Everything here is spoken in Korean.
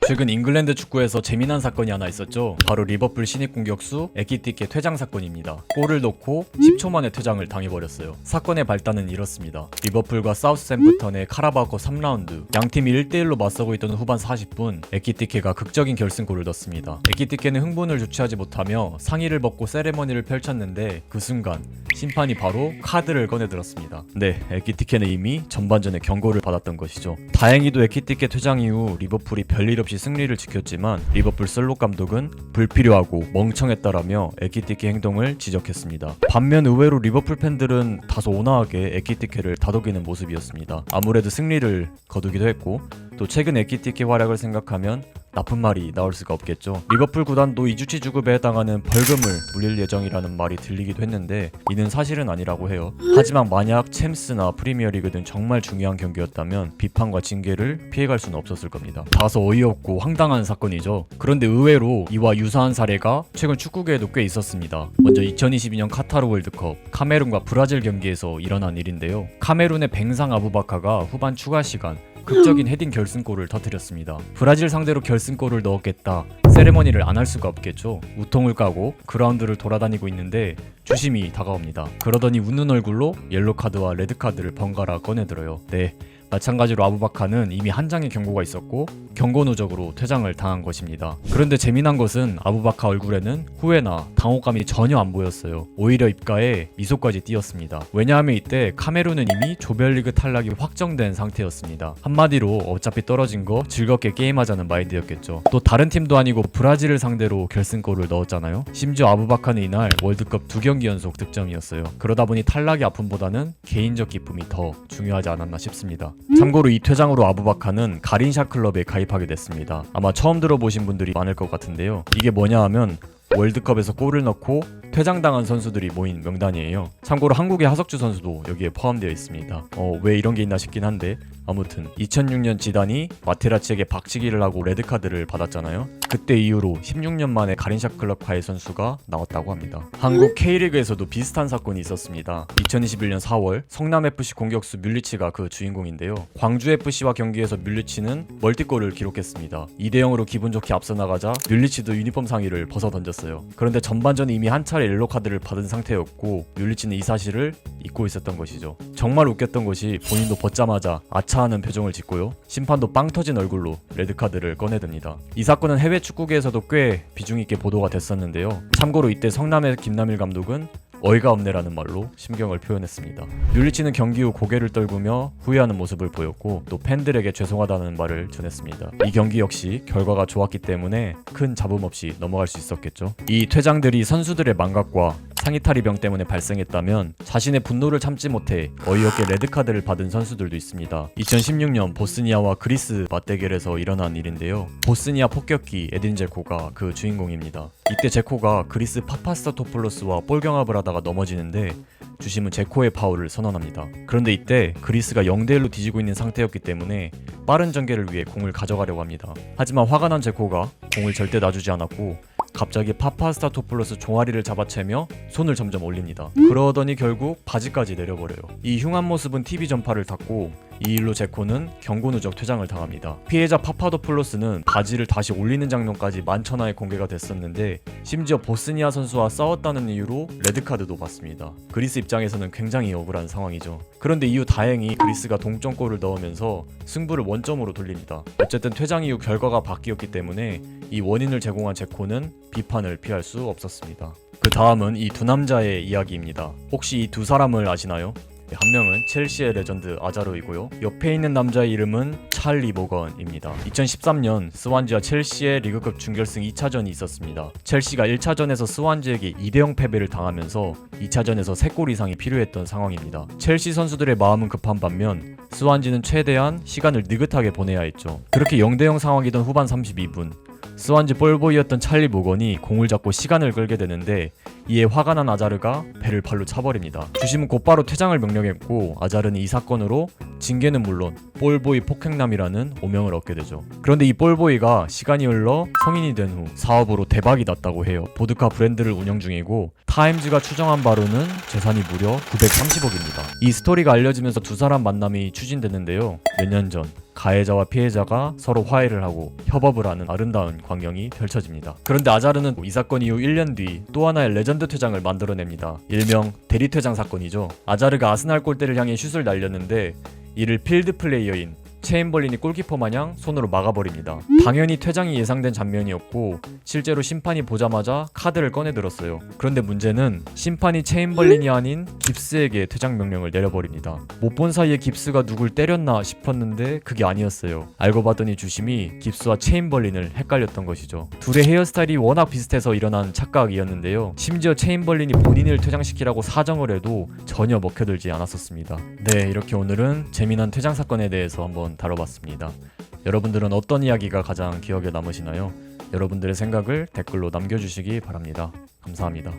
최근 잉글랜드 축구에서 재미난 사건이 하나 있었죠. 바로 리버풀 신입 공격수 에키티케 퇴장 사건입니다. 골을 넣고 10초 만에 퇴장을 당해버렸어요. 사건의 발단은 이렇습니다. 리버풀과 사우스햄프턴의 카라바오컵 3라운드, 양팀이 1대1로 맞서고 있던 후반 40분, 에키티케가 극적인 결승골을 넣습니다. 에키티케는 흥분을 주체하지 못하며 상의를 벗고 세레머니를 펼쳤는데 그 순간 심판이 바로 카드를 꺼내들었습니다. 네, 에키티케는 이미 전반전에 경고를 받았던 것이죠. 다행히도 에키티케 퇴장 이후 리버풀이 별일 없이 승리를 지켰지만 리버풀 슬롯 감독은 불필요하고 멍청했다라며 에키티케 행동을 지적했습니다. 반면 의외로 리버풀 팬들은 다소 온화하게 에키티케를 다독이는 모습이었습니다. 아무래도 승리를 거두기도 했고 또 최근 에키티케 활약을 생각하면 나쁜 말이 나올 수가 없겠죠. 리버풀 구단도 2주치 주급에 해당하는 벌금을 물릴 예정이라는 말이 들리기도 했는데 이는 사실은 아니라고 해요. 하지만 만약 챔스나 프리미어리그 등 정말 중요한 경기였다면 비판과 징계를 피해갈 수는 없었을 겁니다. 다소 어이없고 황당한 사건이죠. 그런데 의외로 이와 유사한 사례가 최근 축구계에도 꽤 있었습니다. 먼저 2022년 카타르 월드컵 카메룬과 브라질 경기에서 일어난 일인데요. 카메룬의 뱅상 아부바카가 후반 추가 시간 극적인 헤딩 결승골을 터뜨렸습니다. 브라질 상대로 결승골을 넣었겠다. 세레머니를 안 할 수가 없겠죠. 우통을 까고 그라운드를 돌아다니고 있는데 주심이 다가옵니다. 그러더니 웃는 얼굴로 옐로카드와 레드카드를 번갈아 꺼내들어요. 네, 마찬가지로 아부바카는 이미 한 장의 경고가 있었고 경고 누적으로 퇴장을 당한 것입니다. 그런데 재미난 것은 아부바카 얼굴에는 후회나 당혹감이 전혀 안 보였어요. 오히려 입가에 미소까지 띄었습니다. 왜냐하면 이때 카메룬은 이미 조별리그 탈락이 확정된 상태였습니다. 한마디로 어차피 떨어진 거 즐겁게 게임하자는 마인드였겠죠. 또 다른 팀도 아니고 브라질을 상대로 결승골을 넣었잖아요. 심지어 아부바카는 이날 월드컵 2경기 연속 득점이었어요. 그러다 보니 탈락의 아픔보다는 개인적 기쁨이 더 중요하지 않았나 싶습니다. 참고로 이 퇴장으로 아부바카는 가린샤 클럽에 가입하게 됐습니다. 아마 처음 들어보신 분들이 많을 것 같은데요. 이게 뭐냐 하면 월드컵에서 골을 넣고 퇴장당한 선수들이 모인 명단이에요. 참고로 한국의 하석주 선수도 여기에 포함되어 있습니다. 왜 이런 게 있나 싶긴 한데 아무튼 2006년 지단이 마테라치에게 박치기를 하고 레드카드를 받았잖아요. 그때 이후로 16년 만에 가린샤 클럽 가입 선수가 나왔다고 합니다. 한국 K리그에서도 비슷한 사건이 있었습니다. 2021년 4월 성남FC 공격수 뮬리치가 그 주인공인데요. 광주FC와 경기에서 뮬리치는 멀티골을 기록했습니다. 2대0으로 기분 좋게 앞서 나가자 뮬리치도 유니폼 상의를 벗어 던졌어요. 그런데 전반전에 이미 한 차례 옐로카드를 받은 상태였고 뮬리치는 이 사실을 잊고 있었던 것이죠. 정말 웃겼던 것이 본인도 벗자마자 아차하는 표정을 짓고요. 심판도 빵 터진 얼굴로 레드카드를 꺼내듭니다. 이 사건은 해외 축구계에서도 꽤 비중 있게 보도가 됐었는데요. 참고로 이때 성남의 김남일 감독은 어이가 없네라는 말로 심경을 표현했습니다. 뮬리치는 경기 후 고개를 떨구며 후회하는 모습을 보였고 또 팬들에게 죄송하다는 말을 전했습니다. 이 경기 역시 결과가 좋았기 때문에 큰 잡음 없이 넘어갈 수 있었겠죠. 이 퇴장들이 선수들의 망각과 상의탈의병 때문에 발생했다면 자신의 분노를 참지 못해 어이없게 레드카드를 받은 선수들도 있습니다. 2016년 보스니아와 그리스 맞대결에서 일어난 일인데요. 보스니아 폭격기 에딘 제코가 그 주인공입니다. 이때 제코가 그리스 파파스타토플로스와 볼 경합을 하다가 넘어지는데 주심은 제코의 파울을 선언합니다. 그런데 이때 그리스가 0대1로 뒤지고 있는 상태였기 때문에 빠른 전개를 위해 공을 가져가려고 합니다. 하지만 화가 난 제코가 공을 절대 놔주지 않았고 갑자기 파파스타토플로스 종아리를 잡아채며 손을 점점 올립니다. 그러더니 결국 바지까지 내려버려요. 이 흉한 모습은 TV 전파를 탔고 이 일로 제코는 경고 누적 퇴장을 당합니다. 피해자 파파도플로스는 바지를 다시 올리는 장면까지 만천하에 공개가 됐었는데 심지어 보스니아 선수와 싸웠다는 이유로 레드카드도 받습니다. 그리스 입장에서는 굉장히 억울한 상황이죠. 그런데 이후 다행히 그리스가 동점골을 넣으면서 승부를 원점으로 돌립니다. 어쨌든 퇴장 이후 결과가 바뀌었기 때문에 이 원인을 제공한 제코는 비판을 피할 수 없었습니다. 그 다음은 이 두 남자의 이야기입니다. 혹시 이 두 사람을 아시나요? 한 명은 첼시의 레전드 아자로이고요. 옆에 있는 남자의 이름은 찰리 모건입니다. 2013년 스완지와 첼시의 리그컵 준결승 2차전이 있었습니다. 첼시가 1차전에서 스완지에게 2대0 패배를 당하면서 2차전에서 3골 이상이 필요했던 상황입니다. 첼시 선수들의 마음은 급한 반면 스완지는 최대한 시간을 느긋하게 보내야 했죠. 그렇게 0대0 상황이던 후반 32분 스완지 볼보이였던 찰리 모건이 공을 잡고 시간을 끌게 되는데 이에 화가 난 아자르가 배를 발로 차버립니다. 주심은 곧바로 퇴장을 명령했고 아자르는 이 사건으로 징계는 물론 볼보이 폭행남이라는 오명을 얻게 되죠. 그런데 이 볼보이가 시간이 흘러 성인이 된 후 사업으로 대박이 났다고 해요. 보드카 브랜드를 운영 중이고 타임즈가 추정한 바로는 재산이 무려 930억입니다. 이 스토리가 알려지면서 두 사람 만남이 추진됐는데요. 몇 년 전 가해자와 피해자가 서로 화해를 하고 협업을 하는 아름다운 광경이 펼쳐집니다. 그런데 아자르는 이 사건 이후 1년 뒤 또 하나의 레전드 퇴장을 만들어냅니다. 일명 대리 퇴장 사건이죠. 아자르가 아스날 골대를 향해 슛을 날렸는데 이를 필드 플레이어인 체인벌린이 골키퍼 마냥 손으로 막아버립니다. 당연히 퇴장이 예상된 장면이었고 실제로 심판이 보자마자 카드를 꺼내들었어요. 그런데 문제는 심판이 체인벌린이 아닌 깁스에게 퇴장 명령을 내려버립니다. 못 본 사이에 깁스가 누굴 때렸나 싶었는데 그게 아니었어요. 알고 봤더니 주심이 깁스와 체인벌린을 헷갈렸던 것이죠. 둘의 헤어스타일이 워낙 비슷해서 일어난 착각이었는데요. 심지어 체인벌린이 본인을 퇴장시키라고 사정을 해도 전혀 먹혀들지 않았었습니다. 네, 이렇게 오늘은 재미난 퇴장 사건에 대해서 한번 다뤄봤습니다. 여러분들은 어떤 이야기가 가장 기억에 남으시나요? 여러분들의 생각을 댓글로 남겨주시기 바랍니다. 감사합니다.